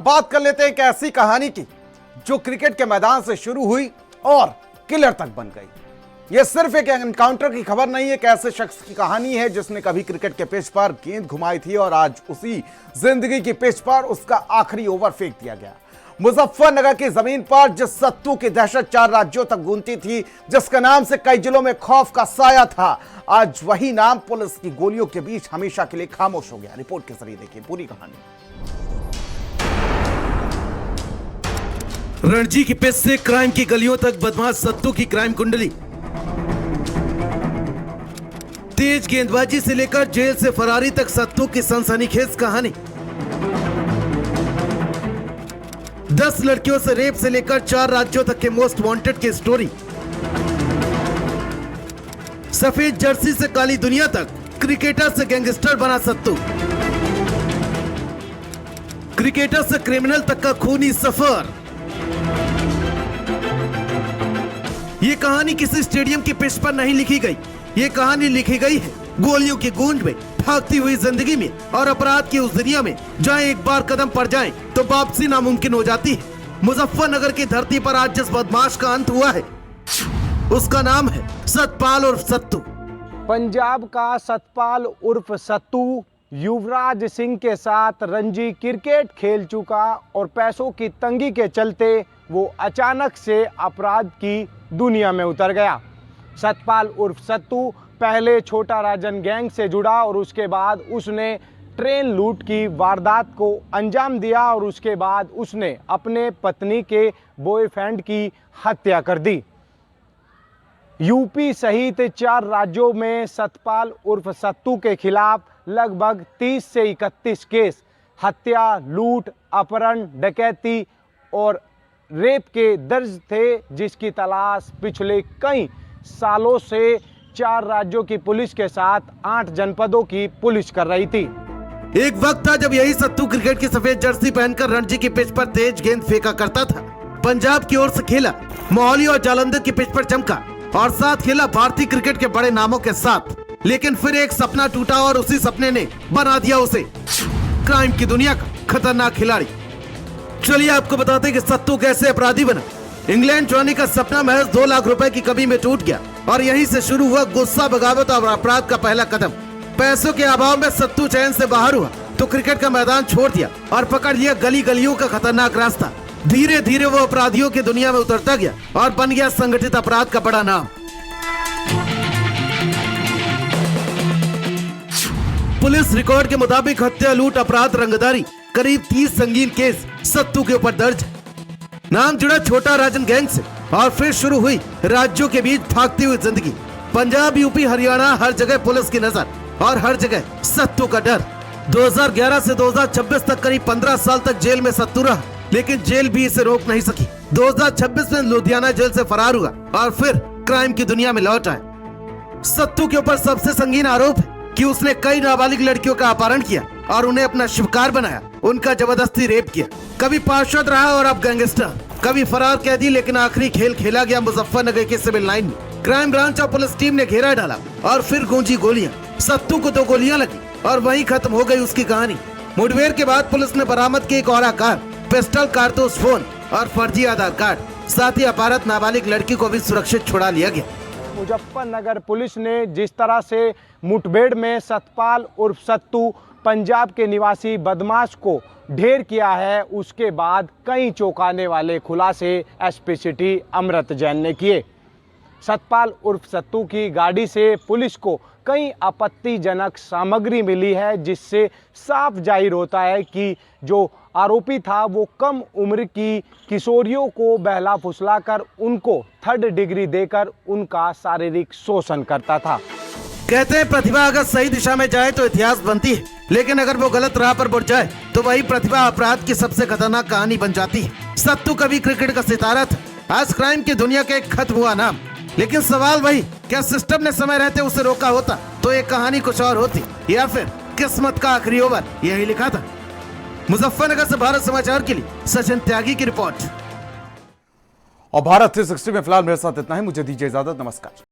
बात कर लेते हैं एक ऐसी कहानी की जो क्रिकेट के मैदान से शुरू हुई और किलर तक बन गई। यह सिर्फ एक एनकाउंटर की खबर नहीं, एक ऐसे शख्स की कहानी है जिसने कभी क्रिकेट के पिच पर गेंद घुमाई थी और आज उसी जिंदगी की पिच पर उसका आखिरी ओवर फेंक दिया गया। मुजफ्फरनगर की जमीन पर जिस सत्तू की दहशत 4 राज्यों तक गूंजती थी, जिसके नाम से कई जिलों में खौफ का साया था, आज वही नाम पुलिस की गोलियों के बीच हमेशा के लिए खामोश हो गया। रिपोर्ट के जरिए देखिए पूरी कहानी। रणजी की पिच से क्राइम की गलियों तक बदमाश सत्तू की क्राइम कुंडली। तेज गेंदबाजी से लेकर जेल से फरारी तक सत्तू की सनसनीखेज कहानी। 10 लड़कियों से रेप से लेकर 4 राज्यों तक के मोस्ट वांटेड की स्टोरी। सफेद जर्सी से काली दुनिया तक क्रिकेटर से गैंगस्टर बना सत्तू। क्रिकेटर से क्रिमिनल तक का खूनी सफर। ये कहानी किसी स्टेडियम की पिच पर नहीं लिखी गई, ये कहानी लिखी गई है गोलियों की गूंज में, भागती हुई जिंदगी में और अपराध की उस दुनिया में जहां एक बार कदम पड़ जाए तो वापसी नामुमकिन हो जाती है। मुजफ्फरनगर की धरती पर आज जिस बदमाश का अंत हुआ है उसका नाम है सतपाल उर्फ सत्तू। पंजाब का सतपाल उर्फ सत्तू युवराज सिंह के साथ रणजी क्रिकेट खेल चुका और पैसों की तंगी के चलते वो अचानक से अपराध की दुनिया में उतर गया। सतपाल उर्फ सत्तू पहले छोटा राजन गैंग से जुड़ा और उसके बाद उसने ट्रेन लूट की वारदात को अंजाम दिया और उसके बाद उसने अपने पत्नी के बॉयफ्रेंड की हत्या कर दी। यूपी सहित 4 राज्यों में सतपाल उर्फ सत्तू के खिलाफ लगभग 30 से 31 केस हत्या, लूट, अपहरण, डकैती और रेप के दर्ज थे, जिसकी तलाश पिछले कई सालों से 4 राज्यों की पुलिस के साथ 8 जनपदों की पुलिस कर रही थी। एक वक्त था जब यही सत्तू क्रिकेट की सफेद जर्सी पहनकर रणजी की पिच पर तेज गेंद फेंका करता था। पंजाब की ओर से खेला, मोहाली और जालंधर की पिच पर चमका और साथ खेला भारतीय क्रिकेट के बड़े नामों के साथ। लेकिन फिर एक सपना टूटा और उसी सपने ने बना दिया उसे क्राइम की दुनिया का खतरनाक खिलाड़ी। चलिए आपको बताते हैं कि सत्तू कैसे अपराधी बना। इंग्लैंड जाने का सपना महज 2 लाख रुपए की कमी में टूट गया और यहीं से शुरू हुआ गुस्सा, बगावत और अपराध का पहला कदम। पैसों के अभाव में सत्तू चैन से बाहर हुआ तो क्रिकेट का मैदान छोड़ दिया और पकड़ लिया गली गलियों का खतरनाक रास्ता। धीरे धीरे वो अपराधियों की दुनिया में उतरता गया और बन गया संगठित अपराध का बड़ा नाम। पुलिस रिकॉर्ड के मुताबिक हत्या, लूट, अपराध, रंगदारी करीब 30 संगीन केस सत्तू के ऊपर दर्ज। नाम जुड़ा छोटा राजन गैंग से और फिर शुरू हुई राज्यों के बीच भागती हुई जिंदगी। पंजाब, यूपी, हरियाणा, हर जगह पुलिस की नजर और हर जगह सत्तू का डर। 2011 से 2026 तक करीब 15 साल तक जेल में सत्तू रहा, लेकिन जेल भी इसे रोक नहीं सकी। 2026 में लुधियाना जेल से फरार हुआ और फिर क्राइम की दुनिया में लौट आया। सत्तू के ऊपर सबसे संगीन आरोप है कि उसने कई नाबालिग लड़कियों का अपहरण किया और उन्हें अपना शिकार बनाया, उनका जबरदस्ती रेप किया। कभी पार्षद रहा और अब गैंगस्टर, कभी फरार कैदी, लेकिन आखिरी खेल खेला गया मुजफ्फरनगर के सिविल लाइन में। क्राइम ब्रांच और पुलिस टीम ने घेरा डाला और फिर गूंजी गोलियां। सत्तू को 2 गोलियां लगी और वहीं खत्म हो गई उसकी कहानी। मुठभेड़ के बाद पुलिस ने बरामद की एक और कार, पिस्टल, कारतूस, फोन और फर्जी आधार कार्ड। साथ ही अपहृत नाबालिग लड़की को भी सुरक्षित छुड़ा लिया गया। मुजफ्फरनगर पुलिस ने जिस तरह से मुठभेड़ में सतपाल उर्फ सत्तू पंजाब के निवासी बदमाश को ढेर किया है, उसके बाद कई चौंकाने वाले खुलासे एसपी सिटी अमृत जैन ने किए। सतपाल उर्फ सत्तू की गाड़ी से पुलिस को कई आपत्तिजनक सामग्री मिली है, जिससे साफ जाहिर होता है कि जो आरोपी था वो कम उम्र की किशोरियों को बहला फुसलाकर उनको 3rd डिग्री देकर उनका शारीरिक शोषण करता था। कहते हैं प्रतिभा अगर सही दिशा में जाए तो इतिहास बनती है, लेकिन अगर वो गलत राह पर बढ़ जाए तो वही प्रतिभा अपराध की सबसे खतरनाक कहानी बन जाती है। सत्तू कभी क्रिकेट का सितारा था, आज क्राइम की दुनिया का एक खत्म हुआ नाम। लेकिन सवाल वही, क्या सिस्टम ने समय रहते उसे रोका होता तो ये कहानी कुछ और होती, या फिर किस्मत का आखिरी ओवर यही लिखा था। मुजफ्फरनगर से भारत समाचार के लिए सचिन त्यागी की रिपोर्ट। और भारत 360 में फिलहाल मेरे साथ इतना ही, मुझे दीजिए इजाजत, नमस्कार।